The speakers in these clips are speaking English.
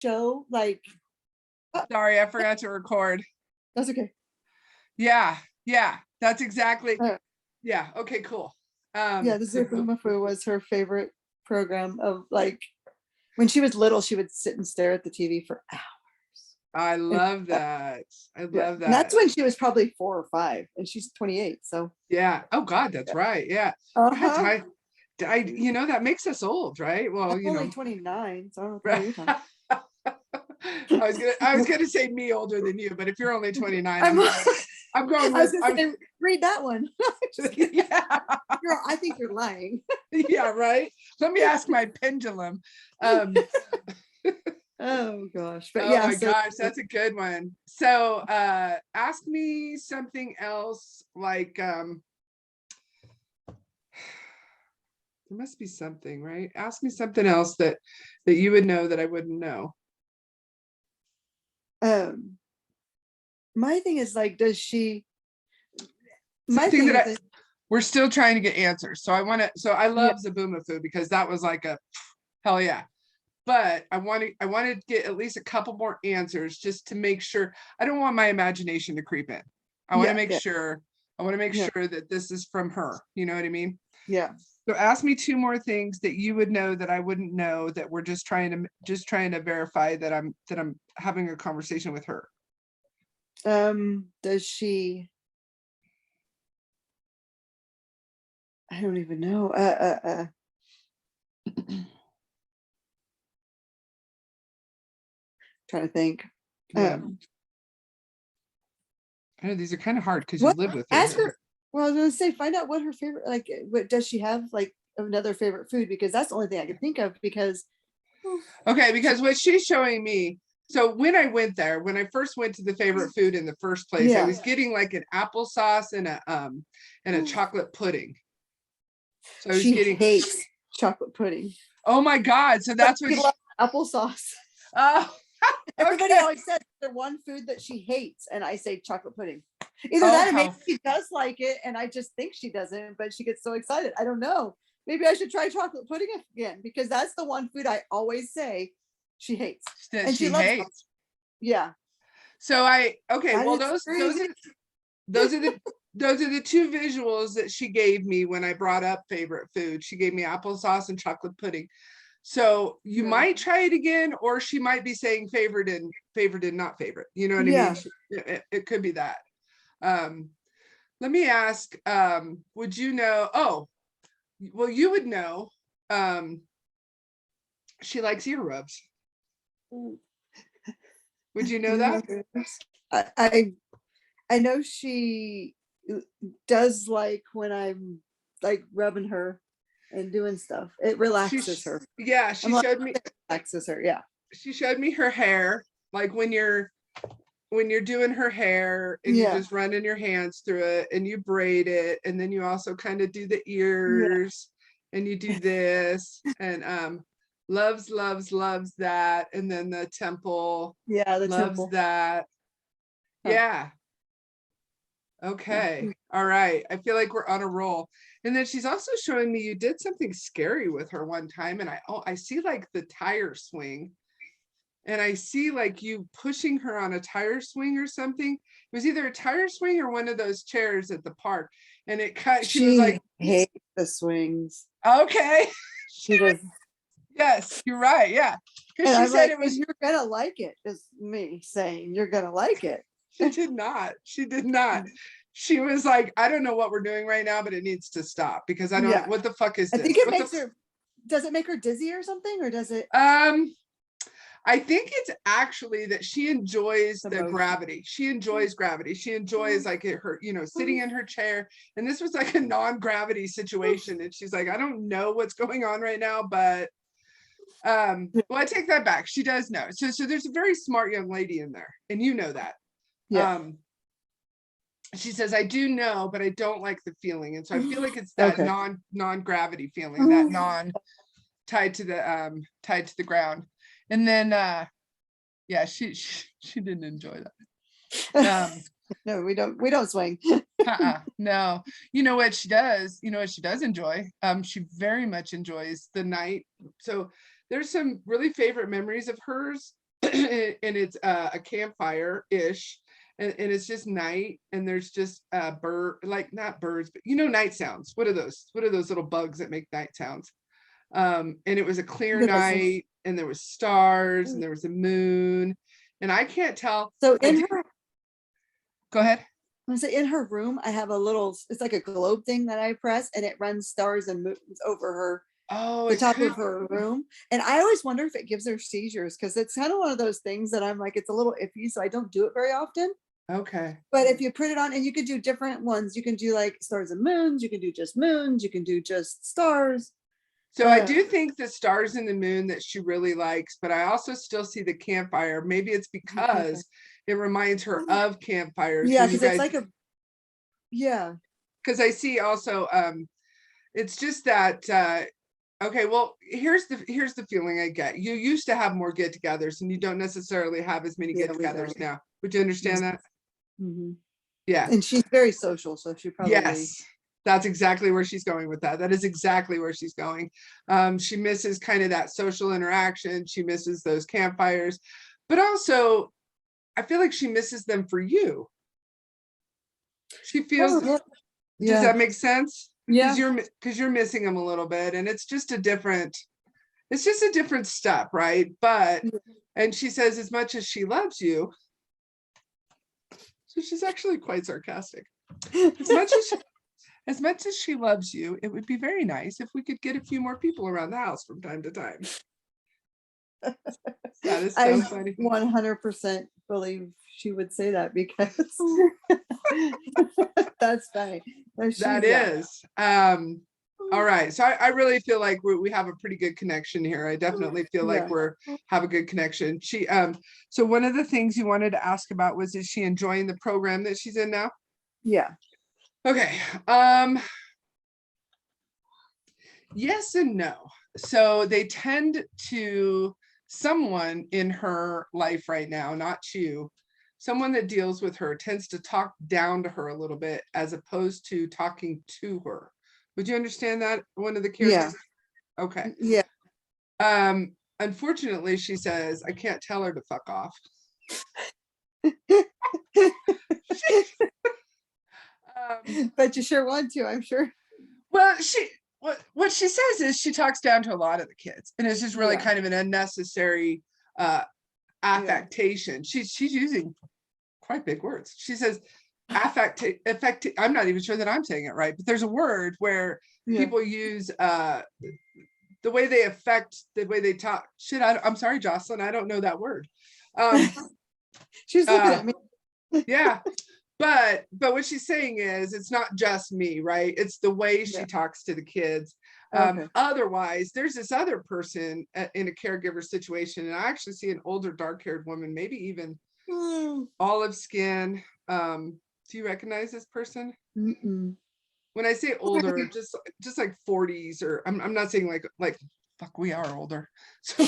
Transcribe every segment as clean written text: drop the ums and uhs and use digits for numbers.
show, like, Sorry, I forgot to record. that's okay. Yeah, that's exactly. Uh, Yeah, okay, cool. yeah, the Zubumafu was her favorite program of, like, when she was little, she would sit and stare at the TV for hours. I And love that. I yeah, love and that's that. when she was probably 4 or 5, and she's 28, so Yeah. Oh God, that's yeah. right. Yeah. God, Uh-huh. that makes us old, right? Well, I'm only 29, so I don't know what the hell right. you're talking I was about. gonna say me older than you, but if you're only 29, I'm I'm going I was with gonna say, read that one. Just kidding. yeah. I think you're lying. Yeah, right. Let me ask my pendulum. Um, Oh gosh. But oh yeah, my so gosh, that's a good one. So ask me something else, like there must be something, right? Ask me something else that you would know that I wouldn't know. um my thing is, like, my Something thing that is, we're still trying to get answers. So I yeah, love Zabumafu because that was like a hell yeah. But I want to get at least a couple more answers just to make sure. I don't want my imagination to creep in. I want to yeah, make yeah, sure yeah, that this is from her. You know what I mean? yeah. So ask me 2 more things that you would know that I wouldn't know, that we're just trying to verify that I'm having a conversation with her. Does she, I don't even know. Trying to think. Yeah. Um I know these are kind of hard because you what live with her. ask her, well, I was gonna say, find out what her favorite, like, what does she have, like, another favorite food, because that's the only thing I can think of, because Okay, she, because what she's showing me, so when I went there, when I first went to the favorite food in the first place, I yeah. was getting like an applesauce and a chocolate pudding. So I was She getting, hates chocolate pudding, oh my God. So but that's what she loves applesauce. oh, Everybody okay. always says the one food that she hates, and I say chocolate pudding. Either Oh, that, or maybe she does like it, and I just think she doesn't, but she gets so excited. I don't know. Maybe I should try chocolate pudding again, because that's the one food I always say she hates, that and she she loves. hates. Yeah, So okay, that well is crazy. those are the those are the 2 visuals that she gave me when I brought up favorite food. She gave me applesauce and chocolate pudding. So you Yeah, might try it again, or she might be saying favorite and not favorite. You know what I yeah. mean? It could be that. Um, let me ask, would you know? Oh, well, you would know. Um, she likes ear rubs. Would you know that? I I know she does, like, when I'm, like, rubbing her and doing stuff. It relaxes her. Yeah, I'm like, it relaxes her. Yeah. she showed me her hair, like when you're doing her hair and you're Yeah. just running your hands through it and you braid it, and then you also kind of do the Yeah. ears and you do this, and loves that, and then the temple, Yeah. The loves temple. that. Huh. Yeah. Okay. All right. I feel like we're on a roll. And then she's also showing me you did something scary with her one time, and I see like the tire swing, and I see like you pushing her on a tire swing or something. It was either a tire swing or one of those chairs at the park. And she was She like, hates the swings. okay. She does. Yes, you're right. Yeah. Because And she I'm said like, it and was, you're gonna like it, is me saying you're gonna like it. she did not. She did not. She was like, I don't know what we're doing right now, but it needs to stop because I don't, Yeah. what the fuck is I think this? it What makes her, does it make her dizzy or something? Or does it I think it's actually that she enjoys the the motion? gravity. She enjoys gravity. She enjoys like her, sitting in her chair. And this was like a non-gravity situation. And she's like, I don't know what's going on right now, but well, I take that back. She does know. So there's a very smart young lady in there, and you know that. Yeah. She says, I do know, but I don't like the feeling. And so I feel like it's that Okay. non-gravity feeling, that non tied to the ground. And then yeah, she didn't enjoy that. No, we don't swing. No. You know what she does? You know what she does enjoy? She very much enjoys the night. So there's some really favorite memories of hers and it's a campfire-ish, and it's just night, and there's just bird, like not birds, but night sounds. What are those? What are those little bugs that make night sounds? And it was a clear The business. night, and there was stars, and there was a moon, and I can't tell. So in her, Go ahead. I say in her room, I have a little, it's like a globe thing that I press, and it runs stars and moons over her, Oh, the it top could. of her room. And I always wonder if it gives her seizures, because it's kind of one of those things that I'm like, it's a little iffy, so I don't do it very often. Okay. But if you put it on, and you could do different ones, you can do like stars and moons, you can do just moons, you can do just stars. So I do think the stars and the moon that she really likes, but I also still see the campfire. Maybe it's because it reminds her of campfires. Yeah, when you because it's guys, like a, yeah. because I see also it's just that okay, well, here's the feeling I get. You used to have more get-togethers, and you don't necessarily have as many Yeah, we get-togethers don't. now. Would you understand that? Mm-hmm. Yeah. And she's very social, so she probably. Yes, that's exactly where she's going with that. That is exactly where she's going. She misses kind of that social interaction. She misses those campfires, but also I feel like she misses them for you. She feels, Oh, yeah. does that make sense? Yeah. Because you're missing them a little bit, and it's just a different step, right? But, and she says, as much as she loves you, so she's actually quite sarcastic. As much as she loves you, it would be very nice if we could get a few more people around the house from time to time. That is so funny. 100% believe she would say that, because that's funny. That is. All right. So I really feel like we have a pretty good connection here. I definitely feel like we're have a good connection. She so one of the things you wanted to ask about was, is she enjoying the program that she's in now? Yeah. Okay. Yes and no. So they tend to, someone in her life right now, not you, someone that deals with her tends to talk down to her a little bit as opposed to talking to her. Would you understand that? One of the characters? Yeah. Okay. Yeah. Unfortunately, she says, I can't tell her to fuck off. But you sure want to, I'm sure. Well, what she says is she talks down to a lot of the kids, and it's just really Yeah. kind of an unnecessary affectation. She's using quite big words. She says affect. I'm not even sure that I'm saying it right, but there's a word where people use the way they affect, the way they talk. Shit, I'm sorry, Jocelyn, I don't know that word. She's looking at me. Yeah. But what she's saying is, it's not just me, right? It's the way she talks to the kids. Otherwise, there's this other person in a caregiver situation, and I actually see an older dark-haired woman, maybe even olive skin. Do you recognize this person? Mm-mm. When I say older, just like 40s, or I'm not saying like fuck, we are older. So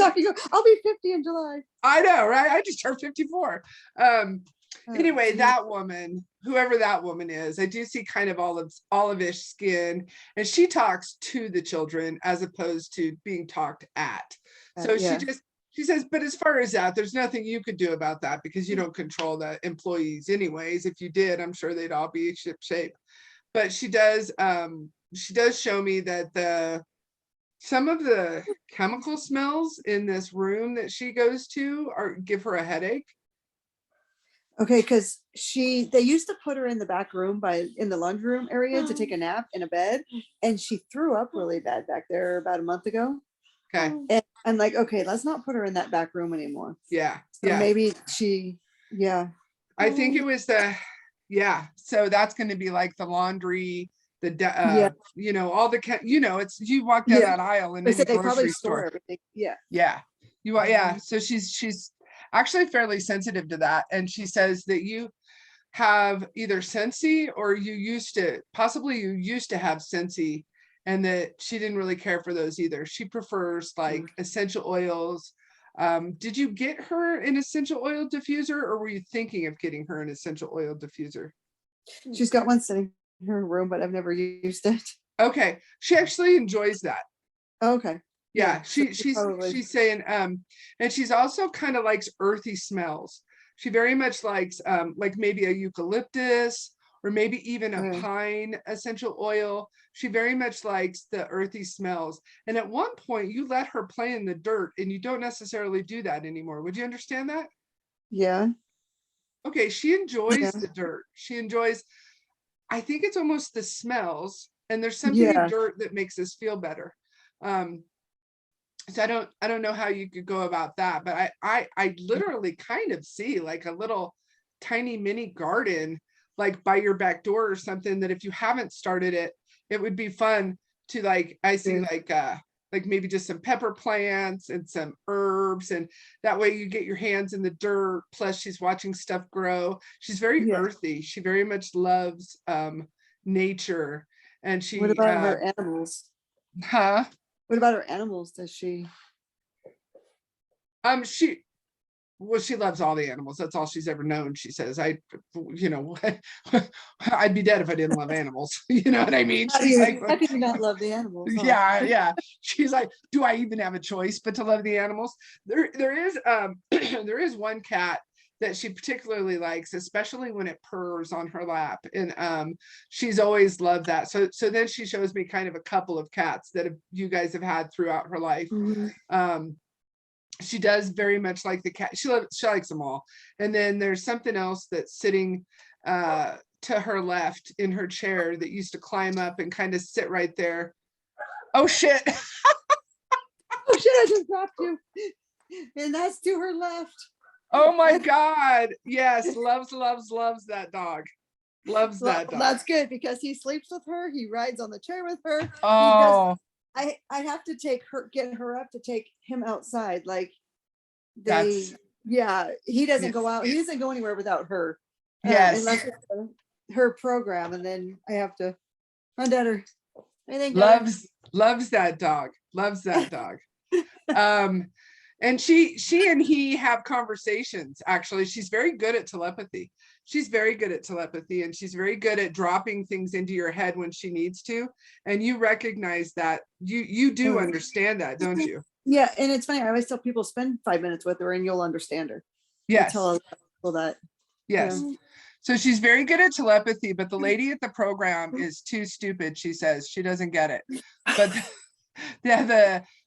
I'll be 50 in July. I know, right? I just turned 54. Anyway, that woman, whoever that woman is, I do see kind of olive-ish skin, and she talks to the children as opposed to being talked at. So she says, but as far as that, there's nothing you could do about that, because you don't control the employees anyways. If you did, I'm sure they'd all be ship shape. But she does show me that some of the chemical smells in this room that she goes to give her a headache. Okay, because they used to put her in the back room in the lunch room area to take a nap in a bed, and she threw up really bad back there about a month ago. Okay. And I'm like, okay, let's not put her in that back room anymore. Yeah. So maybe I think it was so that's going to be like the laundry, all the it's, you walk down that aisle in any grocery store. Everything. So she's actually fairly sensitive to that, and she says that you have either Scentsy, or you used to have Scentsy, and that she didn't really care for those either. She prefers like essential oils. Did you get her an essential oil diffuser, or were you thinking of getting her an essential oil diffuser? She's got one sitting in her room, but I've never used it. Okay. She actually enjoys that. Okay. Yeah, So probably, she's saying, and she's also kind of likes earthy smells. She very much likes like maybe a eucalyptus or maybe even a okay. pine essential oil. She very much likes the earthy smells. And at one point you let her play in the dirt and you don't necessarily do that anymore. Would you understand that? Yeah, Okay, she enjoys yeah, the dirt. She enjoys, I think it's almost the smells, and there's something in yeah. dirt that makes us feel better. Um, so I don't know how you could go about that, but I literally kind of see like a little tiny mini garden like by your back door or something, that if you haven't started it, it would be fun to, like, I see Yeah. like maybe just some pepper plants and some herbs, and that way you get your hands in the dirt, plus she's watching stuff grow. She's very Yeah. earthy. She very much loves nature, and What she about her animals? huh What about her animals? Does she? she well, she loves all the animals. That's all she's ever known. She says, you know, I'd be dead if I didn't love animals. You know what I mean? How do She's you? like, How can you not love the animals? Huh? yeah, yeah. She's like, do I even have a choice but to love the animals? There is there is one cat that she particularly likes, especially when it purrs on her lap. And she's always loved that. So then she shows me kind of a couple of cats that you guys have had throughout her life. Mhm. She does very much like the cat. She likes them all. And then there's something else that's sitting to her left in her chair that used to climb up and kind of sit right there. Oh shit. Oh shit! I just dropped you. And that's to her left. Oh my God. Yes. Loves that dog. Loves Well, that dog. that's good because he sleeps with her. He rides on the chair with her. He does. Oh, I have to get her up to take him outside. Like that's, yeah, he doesn't yeah. go out. He doesn't go anywhere without her. Yes. Unless it's her program, and then I have to run at her. I think Loves that dog. Loves that dog. And she and he have conversations. Actually, she's very good at telepathy. She's very good at telepathy, and she's very good at dropping things into your head when she needs to. And you recognize that. You do understand that, don't you? Yeah, and it's funny. I always tell people spend 5 minutes with her, and you'll understand her. I Yes. tell a lot of people that. Yes. Yeah. So she's very good at telepathy, but the lady at the program is too stupid. She says she doesn't get it. But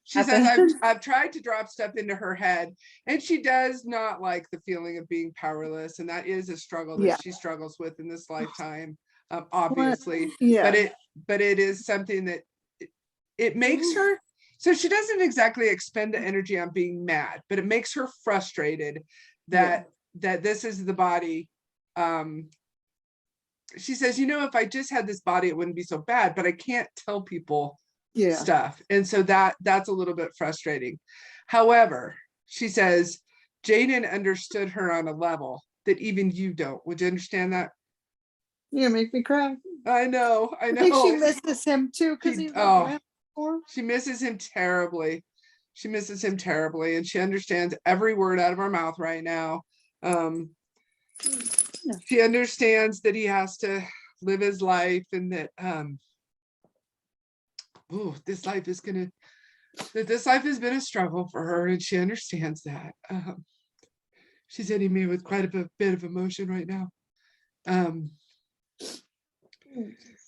she says I've tried to drop stuff into her head, and she does not like the feeling of being powerless, and that is a struggle that Yeah. she struggles with in this lifetime, obviously. Yeah. But it is something that it makes her. So she doesn't exactly expend the energy on being mad, but it makes her frustrated that this is the body. She says, if I just had this body, it wouldn't be so bad, but I can't tell people stuff. And so that's a little bit frustrating. However, she says, Jaden understood her on a level that even you don't. Would you understand that? Yeah, make me cry. I know. I think she misses him too because he's not around before. She misses him terribly. She misses him terribly, and she understands every word out of our mouth right now. She understands that he has to live his life, and that this life has been a struggle for her, and she understands that. She's hitting me with quite a bit of emotion right now.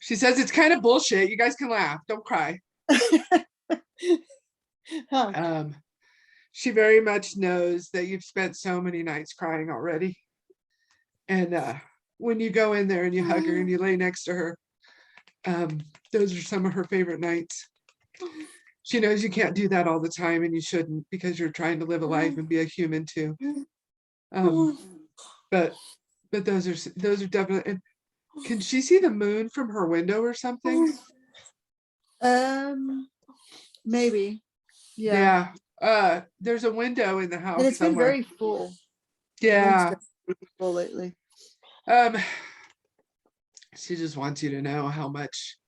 She says it's kind of bullshit. You guys can laugh, don't cry. She very much knows that you've spent so many nights crying already. And when you go in there and you hug her and you lay next to her, those are some of her favorite nights. She knows you can't do that all the time, and you shouldn't, because you're trying to live a life and be a human too. But those are definitely. And can she see the moon from her window or something? Maybe. Yeah. There's a window in the house. And it's somewhere. been very full. Yeah. Full lately. She just wants you to know how much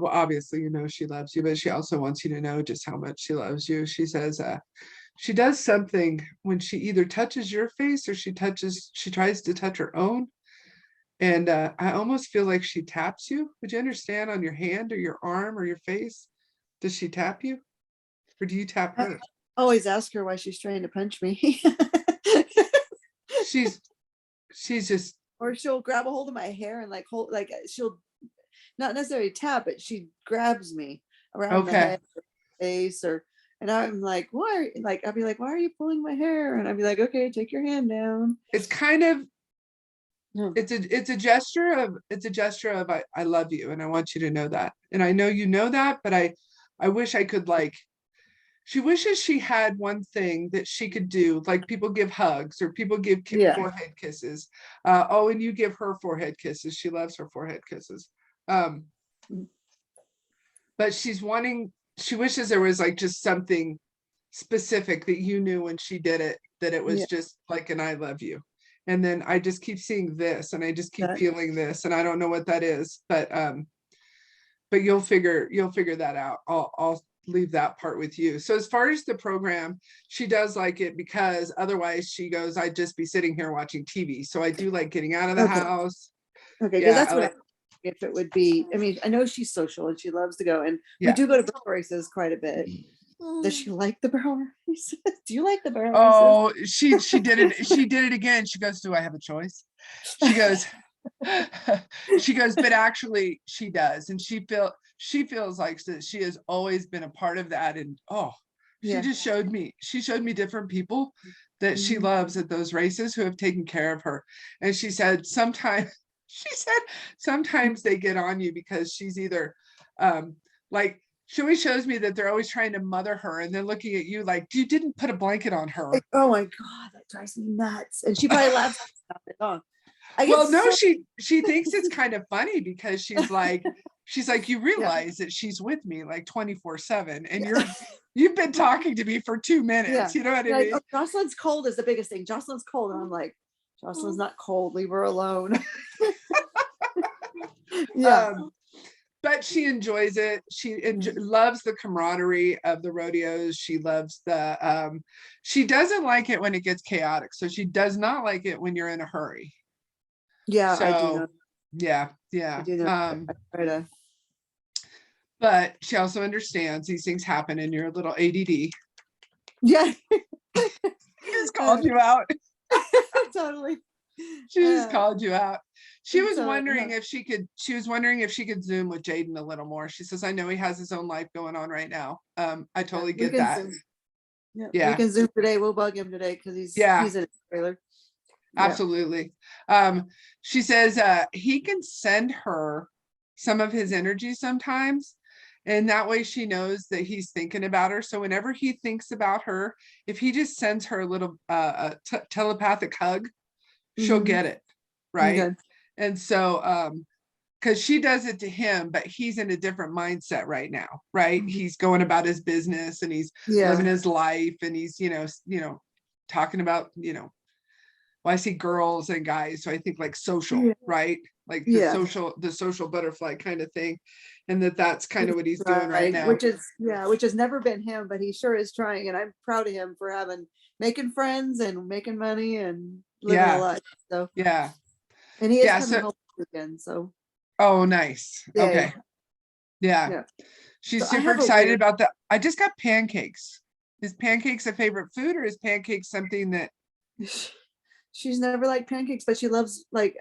obviously she loves you, but she also wants you to know just how much she loves you. She says she does something when she either touches your face or she tries to touch her own, And I almost feel like she taps you. Would you understand, on your hand or your arm or your face? Does she tap you? Or do you tap I her? always ask her why she's trying to punch me. She's just Or she'll grab a hold of my hair and like hold, like she'll not necessarily tap, but she grabs me around the okay. head or face, or and I'm like, why? Like I'll be like, why are you pulling my hair? And I'll be like, okay, take your hand down. It's kind of Yeah. it's a gesture of I love you and I want you to know that. And I know you know that, but I wish I could, like, she wishes she had one thing that she could do, like people give hugs or people give Yeah. forehead kisses. Oh, and you give her forehead kisses. She loves her forehead kisses. But she wishes there was like just something specific that you knew when she did it, that it was Yeah. just like an I love you. And then I just keep seeing this and I just keep That- feeling this and I don't know what that is, but you'll figure that out. I'll leave that part with you. So as far as the program, she does like it because otherwise she goes, I'd just be sitting here watching TV. So I do like getting out of the Okay. house. Okay, because Yeah, that's I what like, if it would be. I mean, I know she's social and she loves to go, and we yeah. do go to barrel races quite a bit. Does she like the barrel races? Do you like the barrel races? Oh, she did it. She did it again. She goes, do I have a choice? She goes, but actually she does. And she feels like that she has always been a part of that. And Yeah. she showed me different people that she loves at those races who have taken care of her. And she said sometimes they get on you because she's either like, she always shows me that they're always trying to mother her and then looking at you like, you didn't put a blanket on her. Like, oh my God, that drives me nuts. And she probably laughs at it on. Well, no, she thinks it's kind of funny because she's like, you realize that she's with me like 24/7 and you've been talking to me for 2 minutes. You know what I like, mean? oh, Jocelyn's cold is the biggest thing. Jocelyn's cold. And I'm like, Jocelyn's not cold. Leave her alone. Yeah. But she enjoys it. She loves the camaraderie of the rodeos. She loves she doesn't like it when it gets chaotic. So she does not like it when you're in a hurry. Yeah, So, I do know. yeah. I do know. I try to. But she also understands these things happen in your little ADD. Yeah. She just called you out. Totally. She just called you out. She was So, wondering if she could Zoom with Jaden a little more. She says, I know he has his own life going on right now. I totally get that. Zoom. Yeah, Yeah. we can Zoom today. We'll bug him today because he's in a trailer. Absolutely. She says he can send her some of his energy sometimes, and that way she knows that he's thinking about her. So whenever he thinks about her, if he just sends her a little telepathic hug, she'll get it, right? Okay. And so because she does it to him, but he's in a different mindset right now, right? He's going about his business and he's living his life and he's talking about well, I see girls and guys, so I think like social, right? Like the social butterfly kind of thing. And that's kind of what he's doing right now. Which has never been him, but he sure is trying. And I'm proud of him for making friends and making money and living a life. So yeah. And he is coming home again. So oh, nice. Okay. Yeah. She's super excited about that. I just got pancakes. Is pancakes a favorite food, or is pancakes something that she's never liked pancakes, but she loves like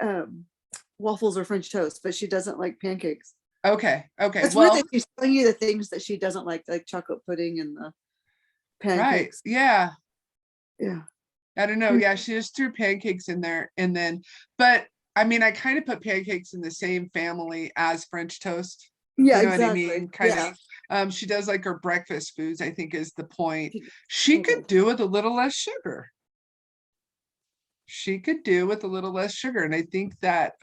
waffles or French toast, but she doesn't like pancakes. Okay. It's weird that she's telling you the things that she doesn't like chocolate pudding and the pancakes. Right. Yeah. Yeah. I don't know. Yeah, she just threw pancakes in there, and then, but I mean, I kind of put pancakes in the same family as French toast. Yeah, you know exactly. What I mean? Kind of. She does like her breakfast foods, I think is the point. She could do with a little less sugar. And I think that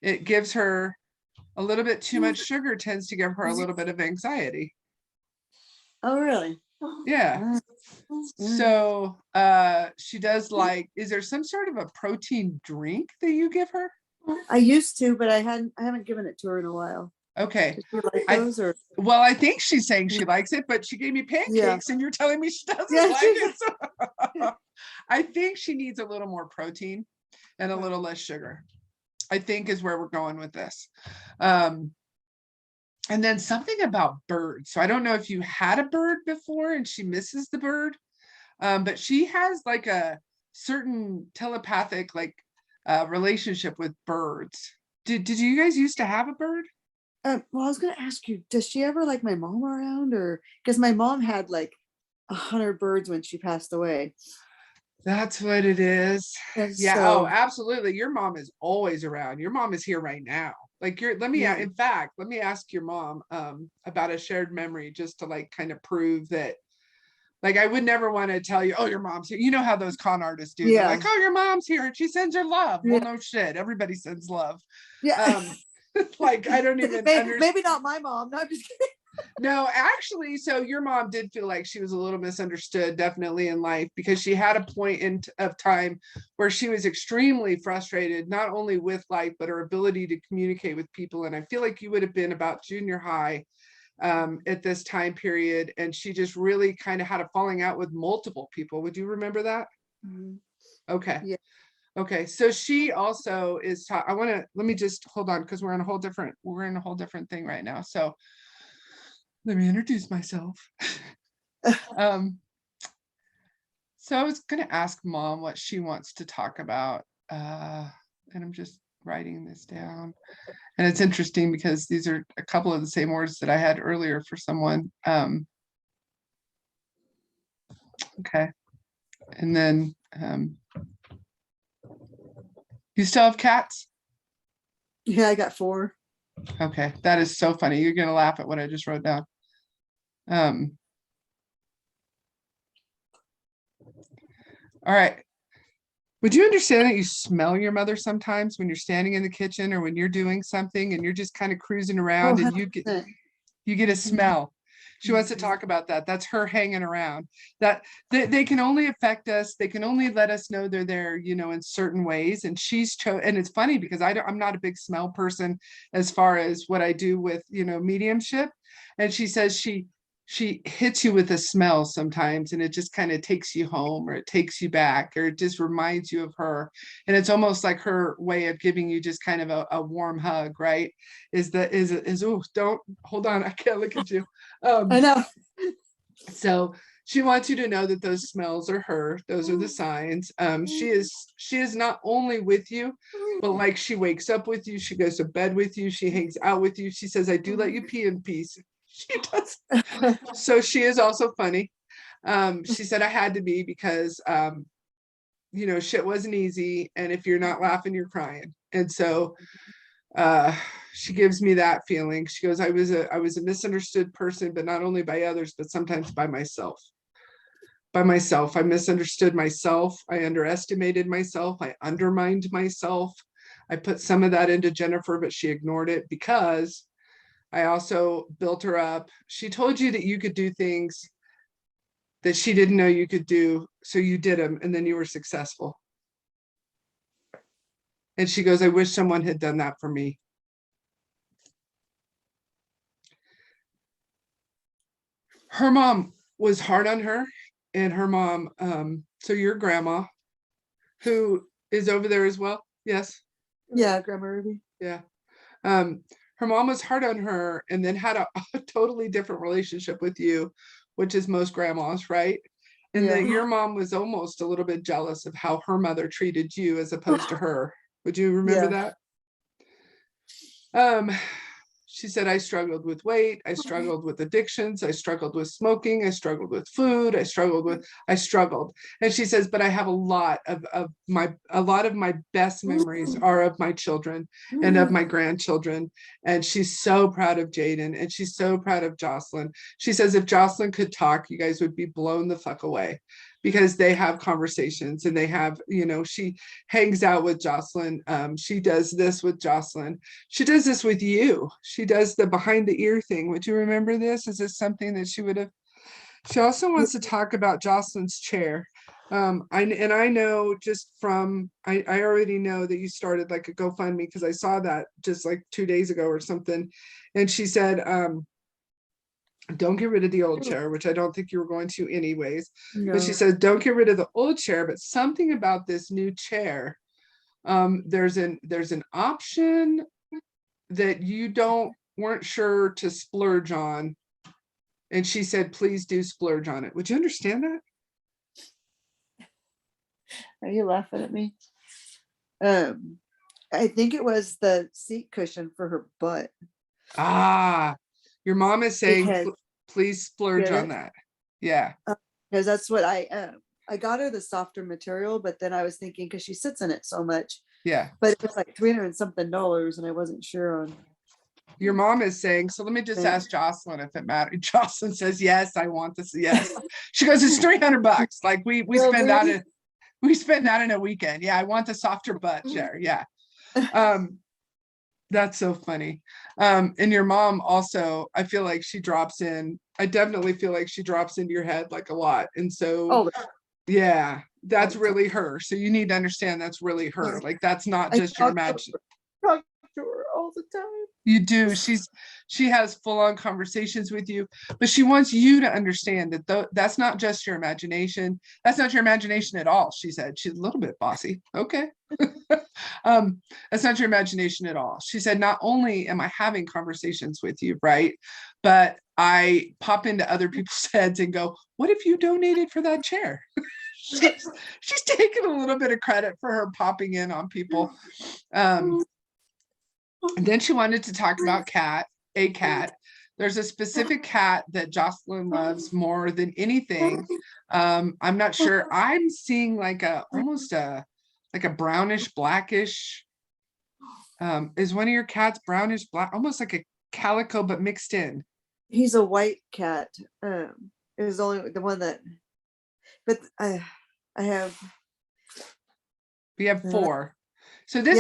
it gives her a little bit too much sugar, tends to give her a little bit of anxiety. Oh, really? Yeah. So she does like, is there some sort of a protein drink that you give her? I used to, but I haven't given it to her in a while. Okay. Like those, well, I think she's saying she likes it, but she gave me pancakes and you're telling me she doesn't like it. So I think she needs a little more protein and a little less sugar. I think is where we're going with this. And then something about birds. So I don't know if you had a bird before and she misses the bird, but she has like a certain telepathic like relationship with birds. Did you guys used to have a bird? Well, I was gonna ask you, does she ever like my mom around, or because my mom had like 100 birds when she passed away, That's what it is. and Yeah. Oh, so absolutely. Your mom is always around. Your mom is here right now. Like yeah, in fact, let me ask your mom about a shared memory just to like kind of prove that. Like I would never want to tell you, oh, your mom's here. You know how those con artists do. They're like, yeah, oh, your mom's here and she sends her love. Well, yeah, no shit. Everybody sends love. yeah. Um, like I don't even understand. Maybe not my mom. No, I'm just kidding. No, actually, so your mom did feel like she was a little misunderstood, definitely in life, because she had a point of time where she was extremely frustrated, not only with life, but her ability to communicate with people. And I feel like you would have been about junior high at this time period. And she just really kind of had a falling out with multiple people. Would you remember that? Mhm. Okay. Yeah. Okay. So she also is, I want to, let me just hold on because we're in a whole different thing right now. So let me introduce myself. Um, so I was going to ask mom what she wants to talk about. And I'm just writing this down. And it's interesting because these are a couple of the same words that I had earlier for someone. Okay. And then you still have cats? Yeah, I got 4. Okay. That is so funny. You're going to laugh at what I just wrote down. All right. Would you understand that you smell your mother sometimes when you're standing in the kitchen or when you're doing something and you're just kind of cruising Oh, around and you 100%. get a smell? She wants to Mhm. talk about that. That's her hanging around. That they can only affect us. They can only let us know they're there, you know, in certain ways. And and it's funny because I'm not a big smell person as far as what I do with, you know, mediumship. And she says she hits you with a smell sometimes and it just kind of takes you home or it takes you back or it just reminds you of her. And it's almost like her way of giving you just kind of a warm hug, right? Oh, don't hold on, I can't look at you. I know. So she wants you to know that those smells are her. Those are the signs. She is not only with you, but like she wakes up with you, she goes to bed with you, she hangs out with you. She says, I do let you pee in peace. She does. So she is also funny. She said I had to be because you know, shit wasn't easy. And if you're not laughing, you're crying. And so she gives me that feeling. She goes, I was a misunderstood person, but not only by others, but sometimes by myself. By myself. I misunderstood myself. I underestimated myself. I undermined myself. I put some of that into Jennifer, but she ignored it because I also built her up. She told you that you could do things that she didn't know you could do. So you did them and then you were successful. And she goes, I wish someone had done that for me. Her mom was hard on her, and her mom, so your grandma, who is over there as well. Yes. Yeah, Grandma Ruby. Yeah. Um, her mom was hard on her and then had a totally different relationship with you, which is most grandmas, right? And Yeah. that your mom was almost a little bit jealous of how her mother treated you as opposed to her. Would you remember Yeah. that? Um, she said, I struggled with weight. I struggled with addictions. I struggled with smoking. I struggled with food. I struggled. And she says, but I have a lot of my best memories are of my children and of my grandchildren. And she's so proud of Jaden and she's so proud of Jocelyn. She says, if Jocelyn could talk, you guys would be blown the fuck away because they have conversations and they have, you know, she hangs out with Jocelyn. She does this with Jocelyn. She does this with you. She does the behind the ear thing. Would you remember this? Is this something that she would have? She also wants to talk about Jocelyn's chair. I know just from I already know that you started like a GoFundMe because I saw that just like 2 days ago or something. And she said, don't get rid of the old chair, which I don't think you were going to anyways. But she No. said, don't get rid of the old chair, but something about this new chair There's an option that you weren't sure to splurge on. And she said, please do splurge on it. Would you understand that? Are you laughing at me? I think it was the seat cushion for her butt. Ah, your mom is saying, Because please splurge get on it? that. Yeah. Because that's what I got her the softer material, but then I was thinking because she sits in it so much, Yeah. but it was like $300 and something, and I wasn't sure on. Your mom is saying, so let me just ask Jocelyn if it matters. Jocelyn says, yes, I want this. Yes. She goes, it's $300. Like we Well, spend that we spend that in a weekend. Yeah, I want the softer butt chair. Yeah. That's so funny. And your mom also, I feel like she drops in. I definitely feel like she drops into your head like a lot. And so Oh, yeah, that's really her. So you need to understand that's really her. Like that's not I just your talk to imagination. talk to her all the time. You do. She has full-on conversations with you, but she wants you to understand that that's not just your imagination. That's not your imagination at all. She said she's a little bit bossy. Okay. That's not your imagination at all. She said, not only am I having conversations with you, right? But I pop into other people's heads and go, what if you donated for that chair? she's taking a little bit of credit for her popping in on people. And then she wanted to talk about a cat. There's a specific cat that Jocelyn loves more than anything. I'm not sure. I'm seeing like almost a brownish blackish. Is one of your cats brownish black, almost like a calico, but mixed in? He's a white cat. It was only the one that, but I have. We have 4. So this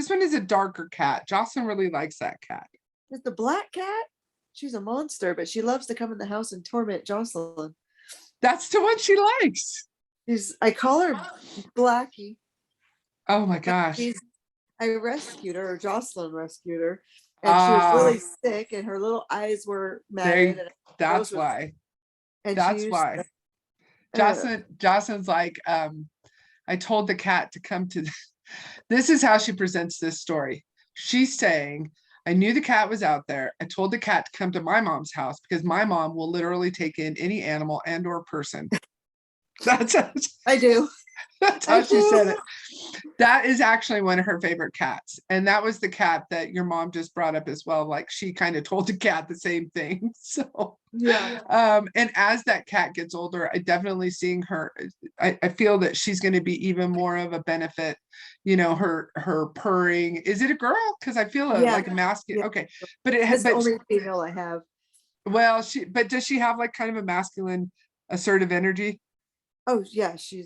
one is a darker cat. Jocelyn really likes that cat. Is the black cat? She's a monster, but she loves to come in the house and torment Jocelyn. That's the one she likes. I call her Blackie. Oh my gosh. I rescued her, or Jocelyn rescued her, and she was really sick, and her little eyes were matted. That's why. And that's why. Jocelyn's like, I told the cat to come to. This is how she presents this story. She's saying, I knew the cat was out there. I told the cat to come to my mom's house because my mom will literally take in any animal and or person. That's how I do. That's how she said it. That is actually one of her favorite cats. And that was the cat that your mom just brought up as well. Like she kind of told the cat the same thing. So yeah. And as that cat gets older, I definitely seeing her, I feel that she's going to be even more of a benefit, her purring. Is it a girl? Because I feel like a masculine. Yeah. Okay. But it has the only female I have. Well, but does she have like kind of a masculine assertive energy? Oh yeah, she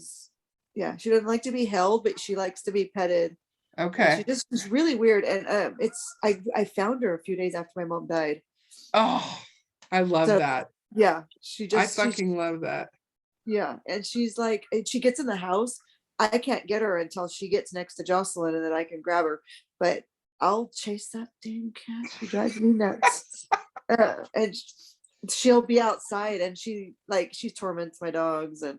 doesn't like to be held, but she likes to be petted. Okay. She's really weird. And I found her a few days after my mom died. Oh, I love that. Yeah. I fucking love that. Yeah. And she's like, she gets in the house. I can't get her until she gets next to Jocelyn and then I can grab her. But I'll chase that damn cat. She drives me nuts. And she'll be outside and she torments my dogs. And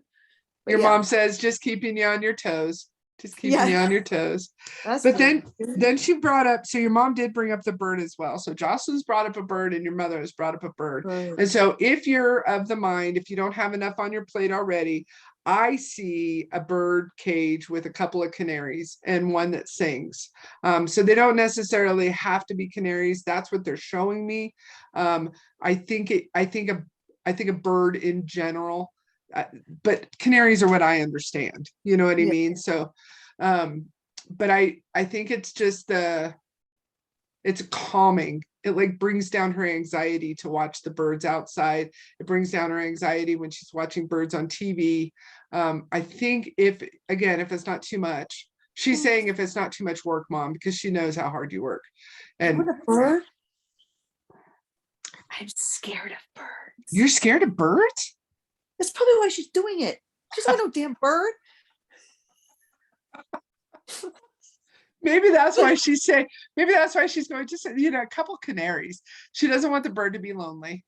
your mom says, just keeping you on your toes. Just keeping you on your toes. That's but then she brought up, so your mom did bring up the bird as well. So Jocelyn's brought up a bird and your mother has brought up a bird. Right. And so if you're of the mind, if you don't have enough on your plate already, I see a bird cage with a couple of canaries and one that sings. So they don't necessarily have to be canaries. That's what they're showing me. I think a bird in general. But canaries are what I understand, you know what I mean? So, but I think it's just it's calming. It like brings down her anxiety to watch the birds outside. It brings down her anxiety when she's watching birds on TV. I think if it's not too much, she's saying if it's not too much work, Mom, because she knows how hard you work. And what a bird? I'm scared of birds. You're scared of birds? That's probably why she's doing it. She's not no damn bird. Maybe that's why she's saying, maybe that's why she's going to say, a couple canaries. She doesn't want the bird to be lonely.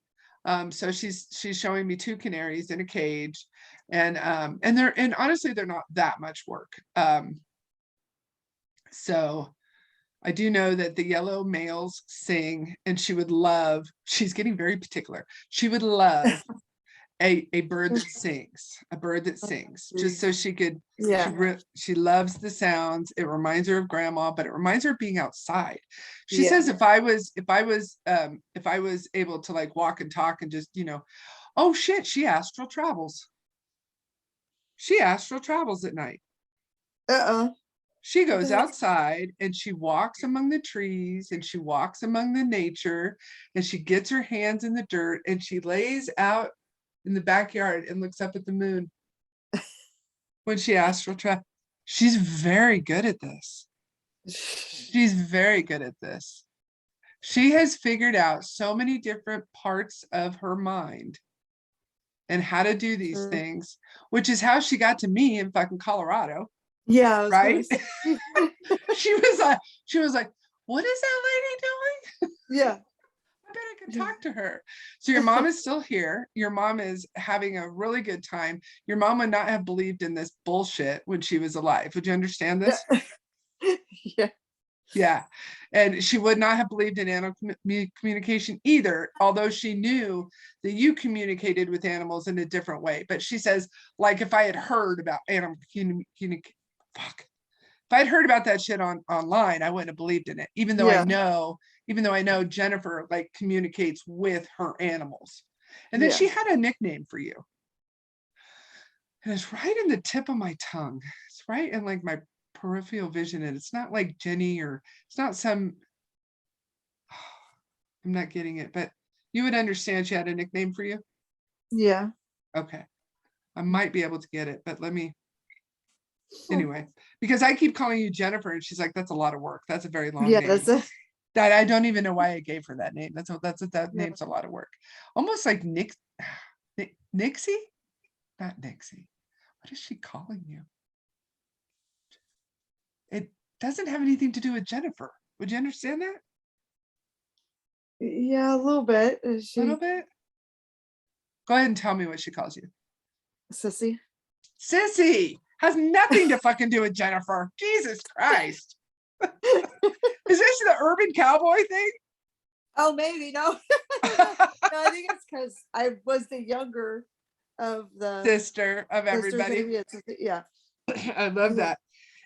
So she's showing me 2 canaries in a cage. And honestly, they're not that much work. So I do know that the yellow males sing, and she's getting very particular. She would love a bird that sings, just so she could, Yeah. she loves the sounds. It reminds her of grandma, but it reminds her of being outside. She Yeah. says if I was able to like walk and talk and just, oh shit, she astral travels. She astral travels at night. Uh-uh. She goes outside and she walks among the trees and she walks among the nature, and she gets her hands in the dirt and she lays out in the backyard and looks up at the moon when she astral travels. She's very good at this. She's very good at this. She has figured out so many different parts of her mind and how to do these things, which is how she got to me in fucking Colorado. Yeah, I was right? she was like, what is that lady doing? Yeah. I bet I could talk to her. So your mom is still here. Your mom is having a really good time. Your mom would not have believed in this bullshit when she was alive. Would you understand this? Yeah. Yeah. And she would not have believed in animal communication either, although she knew that you communicated with animals in a different way. But she says, like, if I had heard about animal communication, if I'd heard about that shit online, I wouldn't have believed in it, even though I know Jennifer like communicates with her animals. And then she had a nickname for you. And it's right in the tip of my tongue. It's right in like my peripheral vision. And it's not like Jenny, or it's not some, I'm not getting it, but you would understand she had a nickname for you. Yeah. Okay. I might be able to get it, but let me, anyway, because I keep calling you Jennifer and she's like, that's a lot of work. That's a very long name. That's it. That I don't even know why I gave her that name. That name's a lot of work. Almost like Nixie? Not Nixie. What is she calling you? It doesn't have anything to do with Jennifer. Would you understand that? Yeah, a little bit. A little bit? Go ahead and tell me what she calls you. Sissy. Sissy has nothing to fucking do with Jennifer. Jesus Christ. Is this the urban cowboy thing? Oh, maybe. No. No, I think it's because I was the younger of the sister of everybody. Yeah. I love that.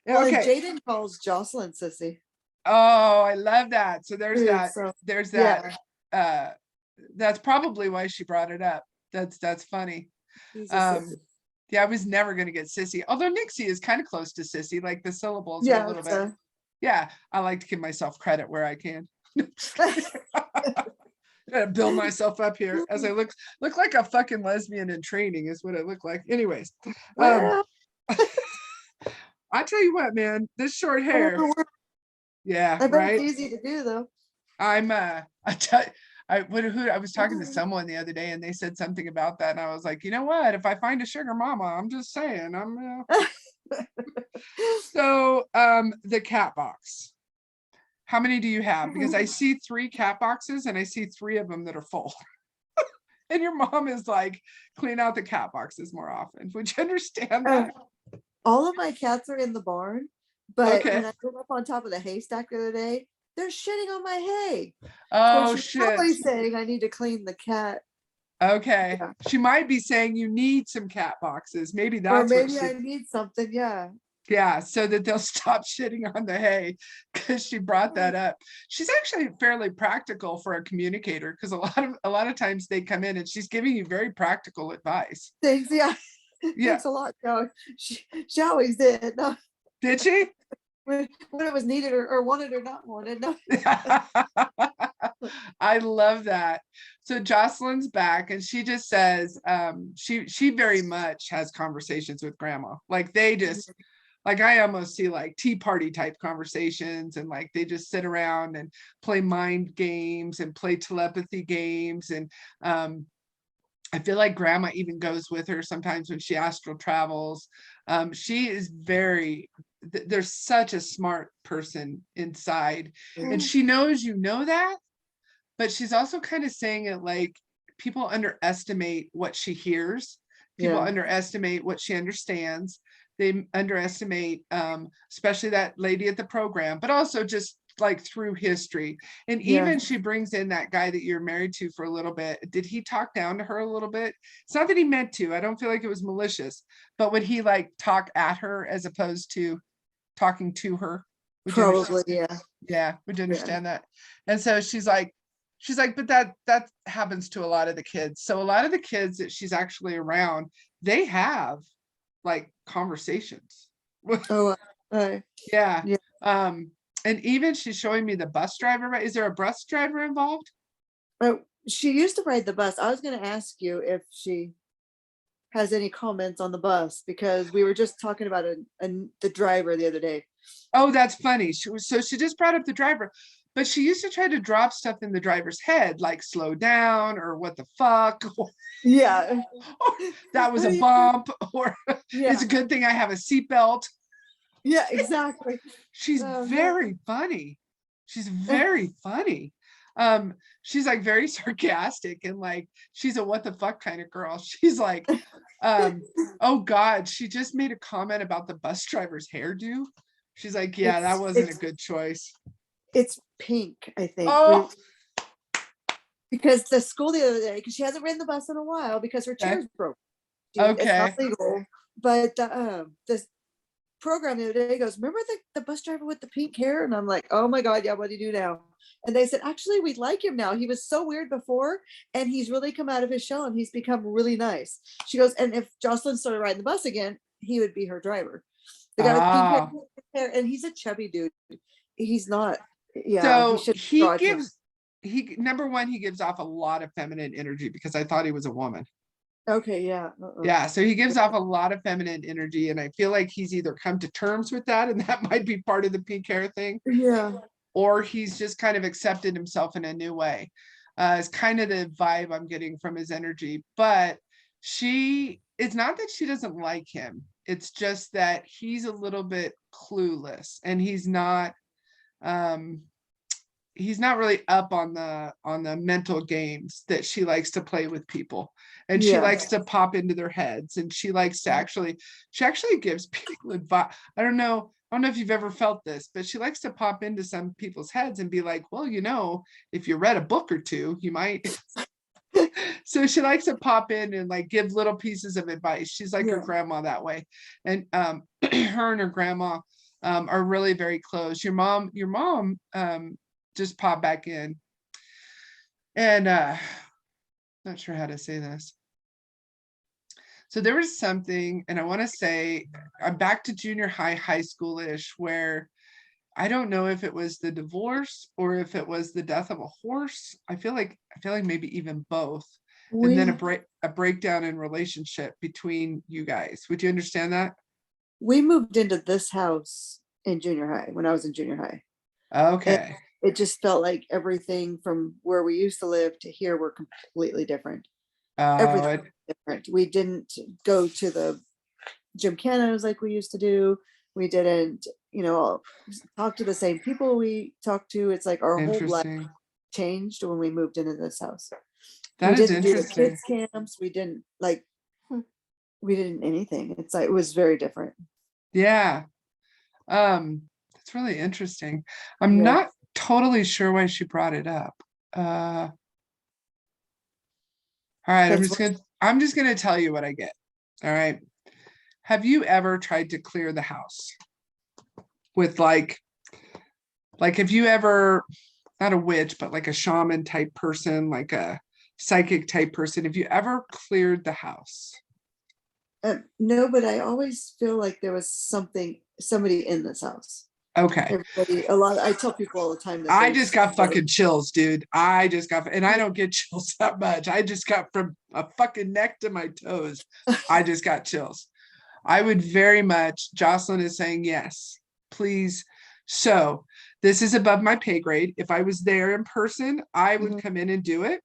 Well, Okay. Jaden calls Jocelyn Sissy. Oh, I love that. So there's that. So, there's that. Yeah. That's probably why she brought it up. That's funny. Yeah, I was never going to get Sissy, although Nixie is kind of close to Sissy, like the syllables are a little bit. Yeah, I like to give myself credit where I can. Gotta build myself up here as I look like a fucking lesbian in training is what I look like. Anyways, I tell you what, man, this short hair. Yeah, I bet it's easy to do though. I was talking to someone the other day and they said something about that, and I was like, you know what? If I find a sugar mama, I'm just saying, So the cat box. How many do you have? Because I see 3 cat boxes and I see 3 of them that are full. And your mom is like, clean out the cat boxes more often. Would you understand that? All of my cats are in the barn, but when I drove up on top of the haystack the other day, they're shitting on my hay. Oh, so she's probably saying I need to clean the cat. Okay. Yeah. She might be saying you need some cat boxes. Maybe that's or maybe I need something. Yeah. Yeah, so that they'll stop shitting on the hay, because she brought that up. She's actually fairly practical for a communicator, because a lot of times they come in and she's giving you very practical advice. Thanks, yeah. Thanks a lot, Joe. She always did. No. Did she? When it was needed or wanted or not wanted. No. I love that. So Jocelyn's back and she just says she very much has conversations with grandma. Like they just like I almost see like tea party type conversations, and like they just sit around and play mind games and play telepathy games. And I feel like grandma even goes with her sometimes when she astral travels. She is there's such a smart person inside, and she knows you know that, but she's also kind of saying it like people underestimate what she hears. People underestimate what she understands. they underestimate, especially that lady at the program, but also just like through history. And Yeah. even she brings in that guy that you're married to for a little bit. Did he talk down to her a little bit? It's not that he meant to. I don't feel like it was malicious, but would he like talk at her as opposed to talking to her? Would you understand? Probably, yeah. Yeah, would you Yeah. understand that? And so she's like, but that happens to a lot of the kids. So a lot of the kids that she's actually around, they have like conversations. Oh, Yeah. yeah. And even she's showing me the bus driver, right? Is there a bus driver involved? Oh, she used to ride the bus. I was going to ask you if she has any comments on the bus, because we were just talking about the driver the other day. Oh, that's funny. She just brought up the driver, but she used to try to drop stuff in the driver's head, like slow down or what the fuck, or Yeah. that was a bump, or Yeah. it's a good thing I have a seatbelt. Yeah, exactly. She's No. very funny. She's very funny. She's like very sarcastic and like she's a what the fuck kind of girl. She's like, oh God, she just made a comment about the bus driver's hairdo. She's like, yeah, that wasn't a good choice. It's pink, I think. Oh, Because the school the other day, because she hasn't ridden the bus in a while because her chair's broke. It's okay. not legal. But the program the other day goes, remember the bus driver with the pink hair? And I'm like, oh my God, yeah, what do you do now? And they said, actually, we like him now. He was so weird before, and he's really come out of his shell, and he's become really nice. She goes, and if Jocelyn started riding the bus again, he would be her driver. The guy with pink hair, and he's a chubby dude. He's not. Yeah. So he gives. Number one, he gives off a lot of feminine energy because I thought he was a woman. Okay, yeah. Yeah, so he gives off a lot of feminine energy, and I feel like he's either come to terms with that, and that might be part of the pink hair thing. Yeah. Or he's just kind of accepted himself in a new way. It's kind of the vibe I'm getting from his energy. But it's not that she doesn't like him. It's just that he's a little bit clueless, and he's not really up on the mental games that she likes to play with people, and she likes to pop into their heads, and she likes to she actually gives people advice. I don't know if you've ever felt this, but she likes to pop into some people's heads and be like, well, if you read a book or two, you might. So she likes to pop in and like give little pieces of advice. She's like her grandma that way. And her and her grandma are really very close. Your mom just popped back in, and not sure how to say this. So there was something, and I want to say I'm back to junior high school-ish, where I don't know if it was the divorce or if it was the death of a horse. I feel like maybe even both. And then a breakdown in relationship between you guys. Would you understand that? We moved into this house in junior high, when I was in junior high. Okay. And it just felt like everything from where we used to live to here were completely different. Everything different. We didn't go to the gymkhanas like we used to do. We didn't, talk to the same people we talked to. It's like our whole life changed when we moved into this house. That we is didn't interesting. do the kids camps. We didn't we didn't anything. It's like it was very different. Yeah. That's really interesting. I'm not totally sure why she brought it up. All right, I'm just gonna tell you what I get. All right. Have you ever tried to clear the house with like have you ever, not a witch, but like a shaman type person, like a psychic type person, have you ever cleared the house? No, but I always feel like there was somebody in this house. Okay. I tell people all the time that I just got fucking chills, dude. And I don't get chills that much. I just got from a fucking neck to my toes. I just got chills. I would very much, Jocelyn is saying yes, please. So this is above my pay grade. If I was there in person, I would come in and do it.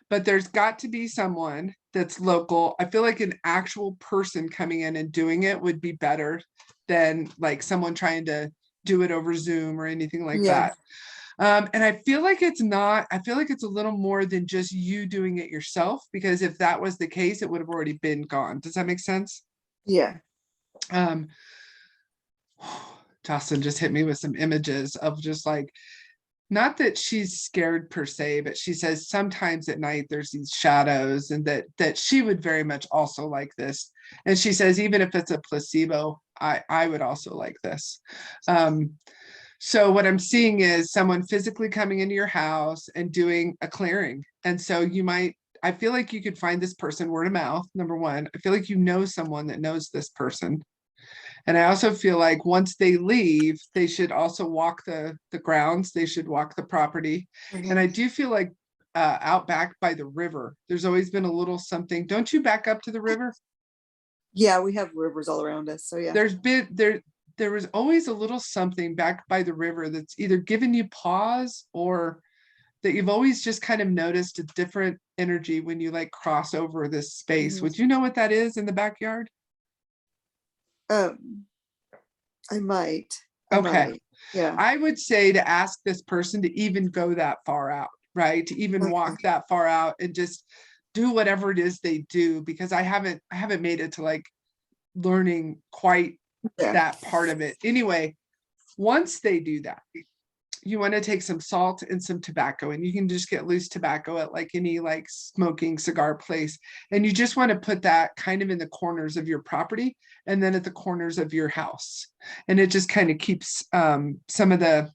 But there's got to be someone that's local. I feel like an actual person coming in and doing it would be better than like someone trying to do it over Zoom or anything like that. And I feel like it's a little more than just you doing it yourself, because if that was the case, it would have already been gone. Does that make sense? Yeah. Um, Jocelyn just hit me with some images of just like, not that she's scared per se, but she says sometimes at night there's these shadows, and that she would very much also like this. And she says, even if it's a placebo, I would also like this. So what I'm seeing is someone physically coming into your house and doing a clearing. And so I feel like you could find this person word of mouth, number one. I feel like you know someone that knows this person. And I also feel like once they leave, they should also walk the grounds. They should walk the property. And I do feel like out back by the river, there's always been a little something. Don't you back up to the river? Yeah, we have rivers all around us. So yeah. There was always a little something back by the river that's either given you pause, or that you've always just kind of noticed a different energy when you like cross over this space. Would you know what that is in the backyard? I might. Okay. Yeah. I would say to ask this person to even go that far out, right? To even walk that far out and just do whatever it is they do, because I haven't made it to like learning quite that part of it. Anyway, once they do that, you want to take some salt and some tobacco, and you can just get loose tobacco at like any like smoking cigar place. And you just want to put that kind of in the corners of your property and then at the corners of your house. And it just kind of keeps some of the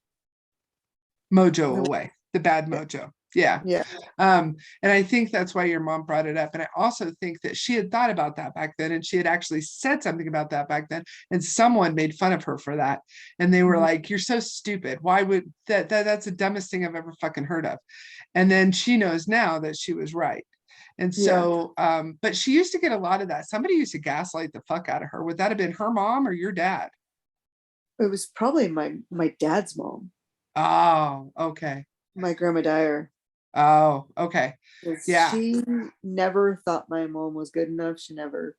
mojo away, the bad mojo. Yeah. Yeah. And I think that's why your mom brought it up. And I also think that she had thought about that back then, and she had actually said something about that back then, and someone made fun of her for that. And they were like, you're so stupid. Why would that's the dumbest thing I've ever fucking heard of. And then she knows now that she was right. And so, but she used to get a lot of that. Somebody used to gaslight the fuck out of her. Would that have been her mom or your dad? It was probably my dad's mom. Oh, okay. My grandma Dyer. Oh, okay. Yeah. She never thought my mom was good enough. She never.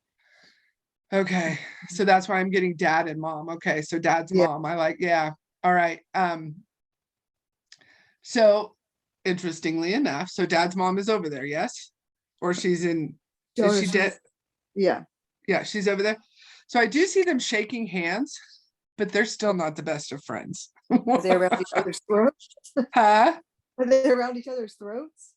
Okay. So that's why I'm getting dad and mom. Okay. So dad's mom. I like, yeah. All right. So interestingly enough, so dad's mom is over there, yes? Or she's in, is she dead? Yeah. Yeah, she's over there. So I do see them shaking hands, but they're still not the best of friends. Are they around each other's throats? Huh? Are they around each other's throats?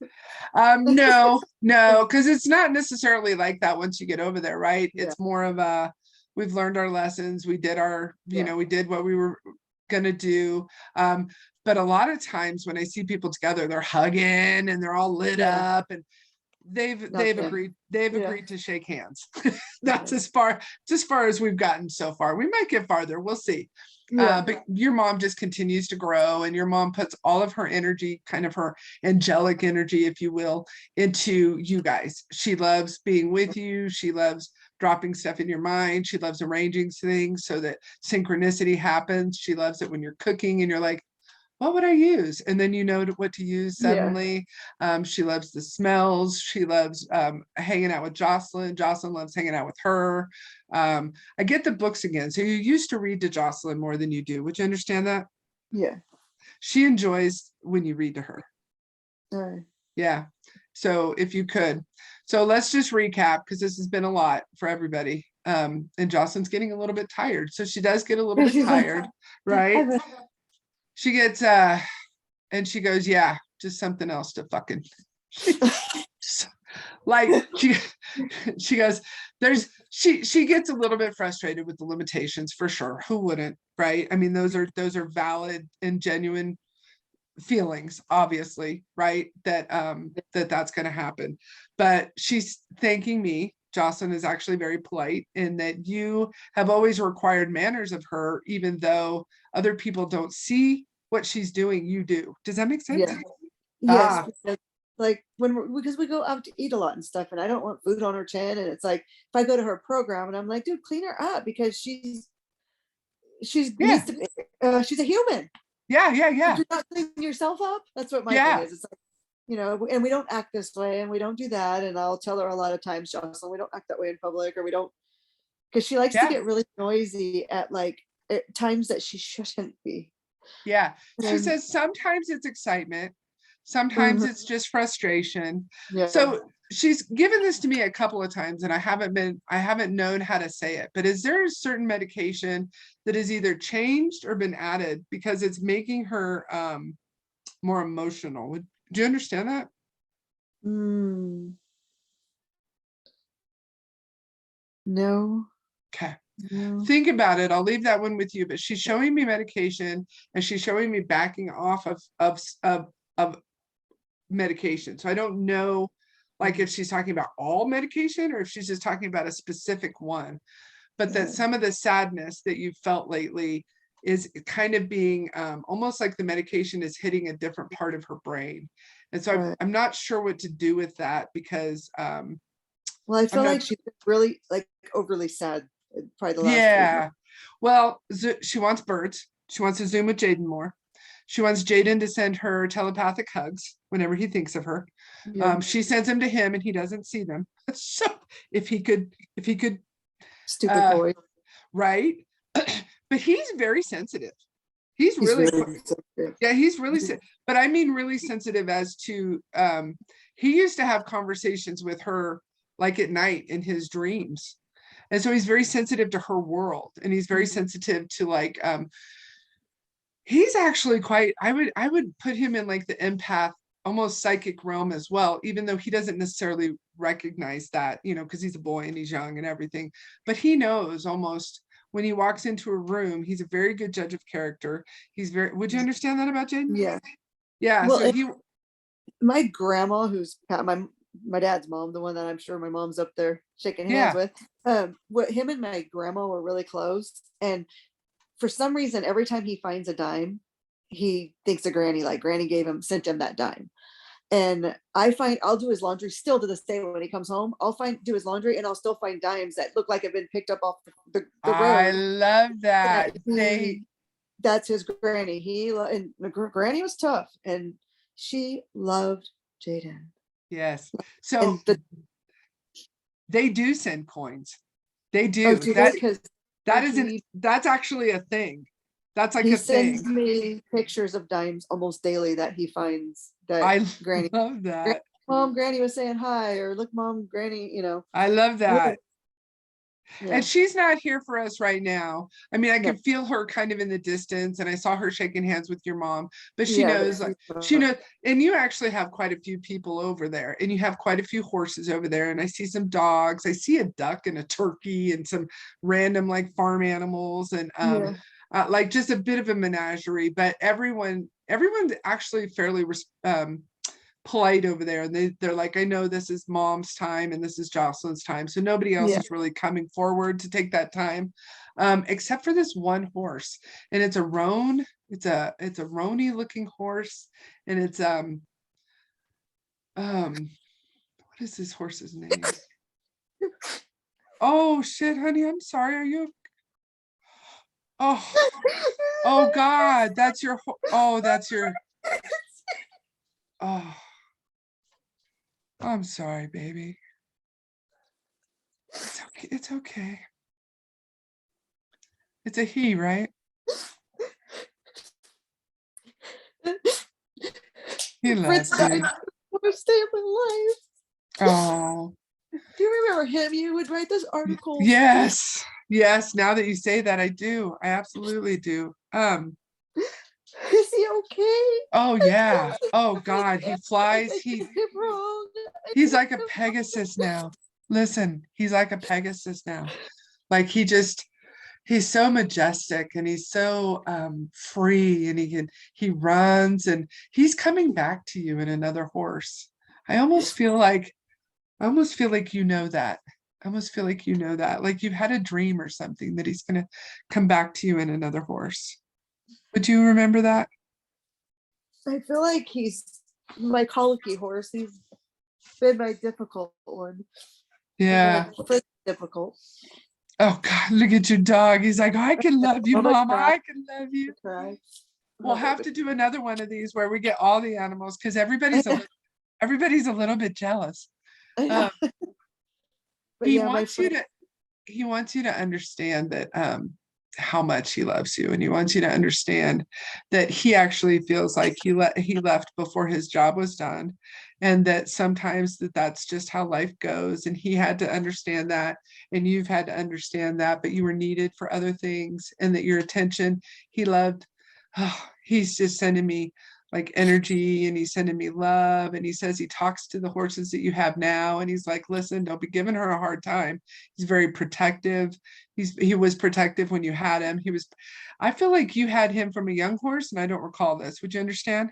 No, because it's not necessarily like that once you get over there, right? Yeah. It's more of a, we've learned our lessons. We did our, we did what we were gonna do. But a lot of times when I see people together, they're hugging and they're all lit up, and they've agreed to shake hands. That's as far as we've gotten so far. We might get farther, we'll see. But your mom just continues to grow, and your mom puts all of her energy, kind of her angelic energy, if you will, into you guys. She loves being with you. She loves dropping stuff in your mind. She loves arranging things so that synchronicity happens. She loves it when you're cooking and you're like, what would I use? And then you know what to use suddenly. She loves the smells. She loves hanging out with Jocelyn. Jocelyn loves hanging out with her. I get the books again. So you used to read to Jocelyn more than you do. Would you understand that? Yeah. She enjoys when you read to her. Yeah. So if you could. So let's just recap, because this has been a lot for everybody. And Jocelyn's getting a little bit tired. So she does get a little bit tired, right? She gets and she goes, yeah, just something else to fucking like she goes, she gets a little bit frustrated with the limitations, for sure. Who wouldn't, right? I mean, those are valid and genuine feelings, obviously, right? That's going to happen. But she's thanking me. Jocelyn is actually very polite in that you have always required manners of her, even though other people don't see what she's doing, you do. Does that make sense? Yeah. Yes. Like because we go out to eat a lot and stuff, and I don't want food on her chin. And it's like, if I go to her program and I'm like, dude, clean her up, because she's needs to be, she's a human. Yeah. You're not cleaning yourself up. That's what my thing is. It's like, and we don't act this way, and we don't do that. And I'll tell her a lot of times, Jocelyn, we don't act that way in public, or we don't, because she likes to get really noisy at times that she shouldn't be. Yeah. She says sometimes it's excitement, sometimes it's just frustration. Yeah. she's given this to me a couple of times and I haven't known how to say it, but is there a certain medication that is either changed or been added because it's making her more emotional? Do you understand that? Mm, no, Okay. no. Think about it. I'll leave that one with you, but she's showing me medication and she's showing me backing off of medication. So I don't know like if she's talking about all medication or if she's just talking about a specific one, but that some of the sadness that you've felt lately is kind of being almost like the medication is hitting a different part of her brain. And so Right. I'm not sure what to do with that because Well, I feel not, like she's really like overly sad. Probably the last 3 months. yeah. Well, she wants birds. She wants to Zoom with Jaden more. She wants Jaden to send her telepathic hugs whenever he thinks of her. Yeah. She sends them to him and he doesn't see them. So if he could, Stupid boy. right. But he's very sensitive. He's He's really, really sensitive. yeah, he's really, but I mean really sensitive as to, he used to have conversations with her like at night in his dreams. And so he's very sensitive to her world and he's very sensitive to like, he's actually quite, I would put him in like the empath, almost psychic realm as well, even though he doesn't necessarily recognize that, you know, because he's a boy and he's young and everything, but he knows almost when he walks into a room, he's a very good judge of character. He's very, would you understand that about Jaden? Yeah. Yeah. Well, So he, my grandma, who's my dad's mom, the one that I'm sure my mom's up there shaking yeah. hands with, what him and my grandma were really close, and for some reason, every time he finds a dime, he thinks of Granny, like Granny sent him that dime. And I'll do his laundry still to this day when he comes home. Do his laundry and I'll still find dimes that look like have been picked up off the I road. love that. That's his Granny. And Granny was tough and she loved Jaden. Yes. So they do send coins. They do. That's actually a thing. That's like he a thing. sends me pictures of dimes almost daily that he finds that I Granny love that. Mom, Granny was saying hi, or look, Mom, Granny, you know. I love that. Yeah. And she's not here for us right now. I mean, I No. can feel her kind of in the distance and I saw her shaking hands with your mom, but she Yeah, knows, like, she knows, and you actually have quite a few people over there and you have quite a few horses over there. And I see some dogs, I see a duck and a turkey and some random like farm animals and like just a bit of a menagerie, but everyone's actually fairly polite over there, and they're like, I know this is Mom's time and this is Jocelyn's time, so nobody else is really coming forward to take that time, except for this one horse, and it's a roan. It's a rony looking horse, and it's what is this horse's name? Oh shit, honey, I'm sorry. Are you? Oh God, that's your. Oh, that's your. Oh. I'm sorry, baby. It's okay. It's okay. It's a he, right? He loves you. Worst day of my life. Oh. Do you remember him? You would write those articles. Yes. Yes. Now that you say that, I do. I absolutely do. Is he okay? Oh yeah. Oh God. He flies. He's like a Pegasus now. Listen, he's like a Pegasus now. Like he's so majestic and he's so free and he runs and he's coming back to you in another horse. I almost feel like you know that. I almost feel like you know that. Like you've had a dream or something that he's gonna come back to you in another horse. Would you remember that? I feel like he's my colicky horse. He's been my difficult one. Yeah. Difficult. Oh God, look at your dog. He's like, I can love you, Mama. I can love you. We'll have to do another one of these where we get all the animals because everybody's a little bit jealous. He wants you to understand that how much he loves you, and he wants you to understand that he actually feels like he left before his job was done, and that sometimes that's just how life goes, and he had to understand that, and you've had to understand that, but you were needed for other things, and that your attention he loved. Oh, he's just sending me like energy, and he's sending me love, and he says he talks to the horses that you have now, and he's like, listen, don't be giving her a hard time. He's very protective. He was protective when you had him. I feel like you had him from a young horse, and I don't recall this. Would you understand?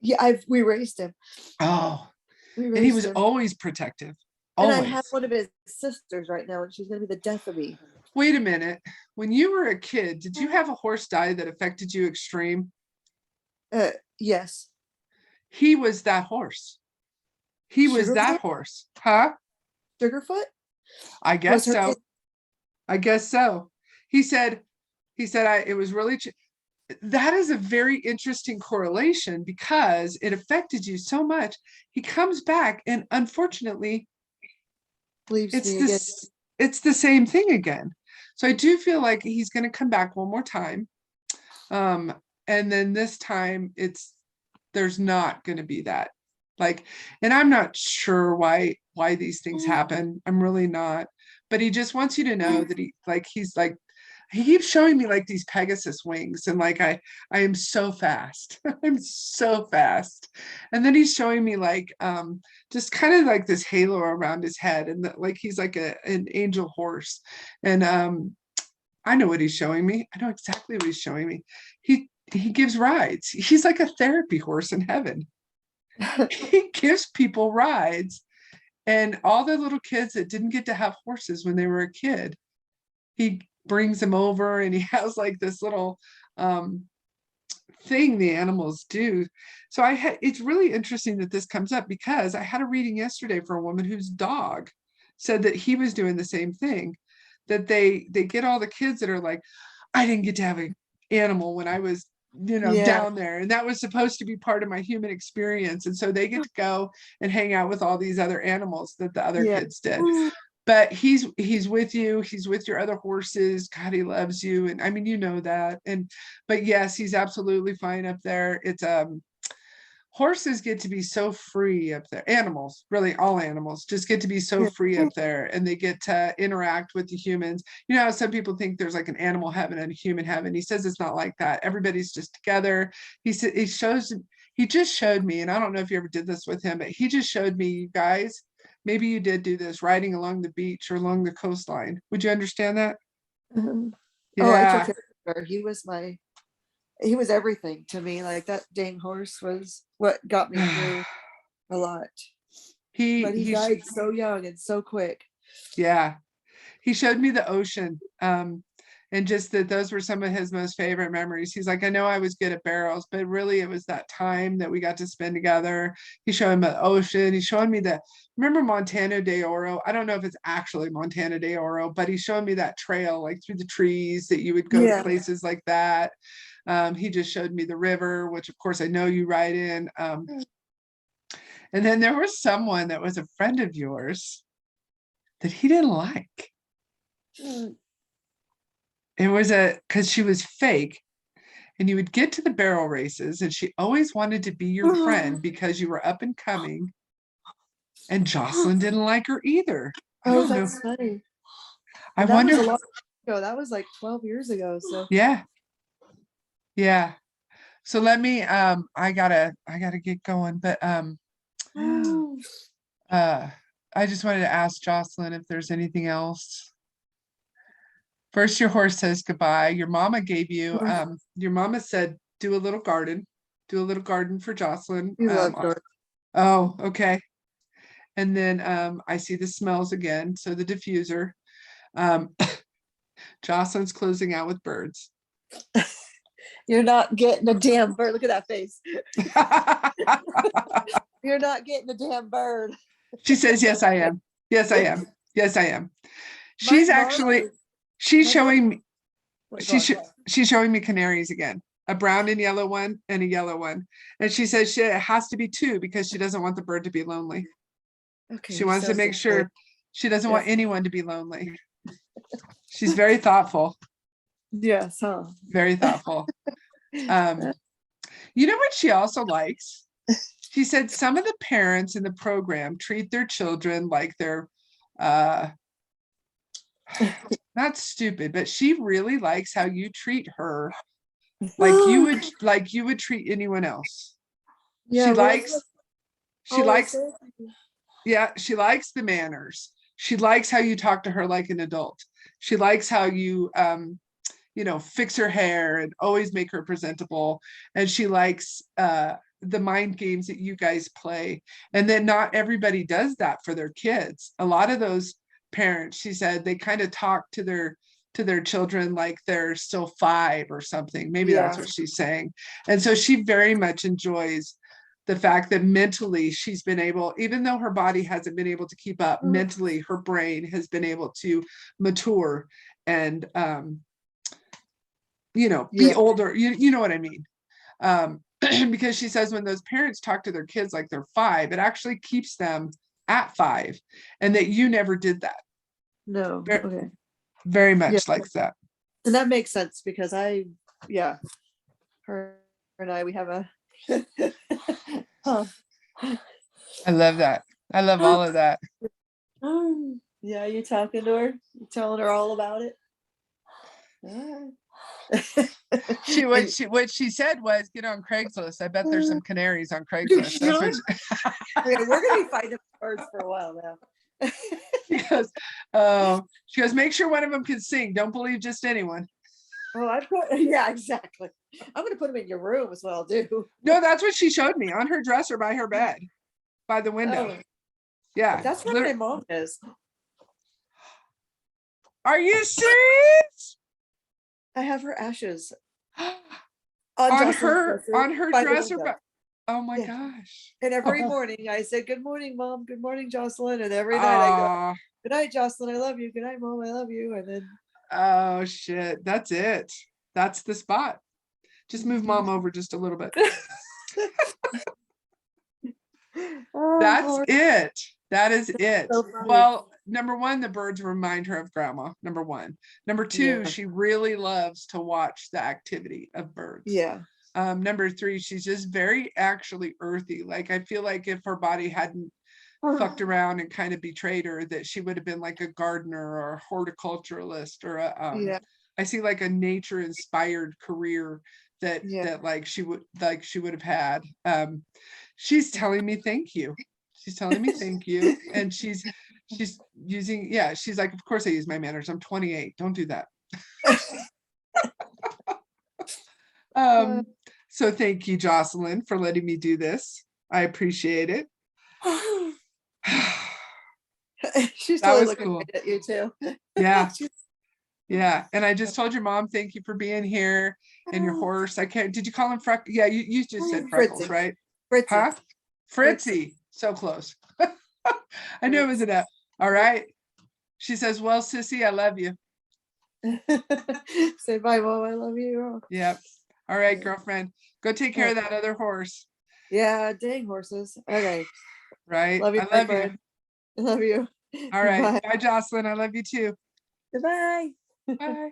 Yeah, we raised him. Oh, We and he raised was him. always protective. And I have Always. one of his sisters right now, and she's gonna be the death of me. Wait a minute. When you were a kid, did you have a horse die that affected you extreme? Yes. He was that horse. He was that Sugarfoot? horse. Huh? Sugarfoot? I Was guess her so. I guess so. He said, it was really, that is a very interesting correlation because it affected you so much. He comes back, and unfortunately, leaves it's me again. it's the same thing again. So I do feel like he's going to come back one more time. And then this time there's not going to be that, like, and I'm not sure why these things happen. I'm really not, but he just wants you to know that he keeps showing me like these Pegasus wings, and like I am so fast. I'm so fast. And then he's showing me like just kind of like this halo around his head, and like he's like an angel horse. And I know what he's showing me. I know exactly what he's showing me. He gives rides. He's like a therapy horse in heaven. He gives people rides, and all the little kids that didn't get to have horses when they were a kid, he brings them over, and he has like this little thing the animals do. So it's really interesting that this comes up, because I had a reading yesterday for a woman whose dog said that he was doing the same thing, that they get all the kids that are like, I didn't get to have an animal when I was Yeah. down there, and that was supposed to be part of my human experience, and so they get to go and hang out with all these other animals that the other kids did. But he's with you, he's with your other horses. God, he loves you, and I mean, that. And but yes, he's absolutely fine up there. It's horses get to be so free up there. Animals, really, all animals just get to be so free up there, and they get to interact with the humans. How some people think there's like an animal heaven and a human heaven. He says it's not like that. Everybody's just together. He just showed me, and I don't know if you ever did this with him, but he just showed me, you guys, maybe you did do this, riding along the beach or along the coastline. Would you understand that? Oh, I Yeah. took care of her. He was everything to me. Like, that dang horse was what got me through a lot. But he died so young and so quick. Yeah. He showed me the ocean. And just that those were some of his most favorite memories. He's like, I know I was good at barrels, but really it was that time that we got to spend together. He's showing me the ocean. He's showing me remember Montana de Oro? I don't know if it's actually Montana de Oro, but he's showing me that trail, like through the trees, that you would go to places like that. He just showed me the river, which of course I know you ride in. And then there was someone that was a friend of yours that he didn't like. It was because she was fake, and you would get to the barrel races, and she always wanted to be your friend because you were up and coming. And Jocelyn didn't like her either. I don't know. That's funny. I that wonder. Was a long ago. That was like 12 years ago. So Yeah. So let me. I gotta get going, but I just wanted to ask Jocelyn if there's anything else. First, your horse says goodbye. Your mama gave you, your mama said, do a little garden for Jocelyn. you love Dorothy. Oh, okay. And then I see the smells again. So the diffuser. Jocelyn's closing out with birds. You're not getting a damn bird. Look at that face. You're not getting a damn bird. She says, yes, I am. Yes, I am. Yes, I am. She's showing me. She's showing me canaries again, a brown and yellow one and a yellow one. And she says it has to be two because she doesn't want the bird to be lonely. Okay. She wants to make sure she doesn't want anyone to be lonely. She's very thoughtful. Yes, huh? Very thoughtful. You know what she also likes? She said some of the parents in the program treat their children like they're not stupid, but she really likes how you treat her like you would treat anyone else. Yeah, well, that's what She I always likes say. yeah, she likes the manners. She likes how you talk to her like an adult. She likes how you fix her hair and always make her presentable. And she likes the mind games that you guys play. And then not everybody does that for their kids. A lot of those parents, she said, they kind of talk to their children like they're still 5 or something. Maybe that's Yeah. what she's saying. And so she very much enjoys the fact that mentally she's been able, even though her body hasn't been able to keep up, mentally her brain has been able to mature and be older. You know what I mean? Because she says when those parents talk to their kids like they're 5, it actually keeps them at 5, and that you never did that. No. Very, Okay. very Yeah. much like that. And that makes sense because her and I, we have a. Huh. I love that. I love all of that. Yeah, you talking to her? You telling her all about it? What she said was, get on Craigslist. I bet there's some canaries on Craigslist. That's what Okay, we're gonna be fighting birds for a while now. she goes, make sure one of them can sing. Don't believe just anyone. Oh, yeah, exactly. I'm gonna put them in your room is what I'll do. No, that's what she showed me on her dresser by her bed, by the window. Oh, Yeah. that's where my mom is. Are you serious? I have her ashes on her dresser. Oh my gosh. And every morning I say, good morning, Mom. Good morning, Jocelyn. And every night I go, good night, Jocelyn. I love you. Good night, Mom. I love you. And then oh shit. That's it. That's the spot. Just move Mom over just a little bit. That's it. That is it. So well, number one, the birds remind her of grandma. Number one. Number two, she really loves to watch the activity of birds. Yeah. Number three, she's just very actually earthy. Like I feel like if her body hadn't fucked around and kind of betrayed her, that she would have been like a gardener or a horticulturalist or I see like a nature inspired career that she would have had. She's telling me thank you. She's telling me thank you. And she's using, she's like, of course I use my manners. I'm 28. Don't do that. So thank you, Jocelyn, for letting me do this. I appreciate it. She's totally looking right at you too. Yeah. Yeah. And I just told your mom, thank you for being here. And your horse. I can't, did you call him Freckles? Yeah, you just said Freckles, Fritzy. right? Fritzy. Huh? Fritzy. So close. I knew it was enough. All right. She says, well, sissy, I love you. Say bye, Mom. I love you. Yep. All right, girlfriend. Go take care of that other horse. Yeah, dang horses. Okay. Right. Love you, I love friend. you. I love you. All right. Bye, Jocelyn. I love you too. Goodbye. Bye.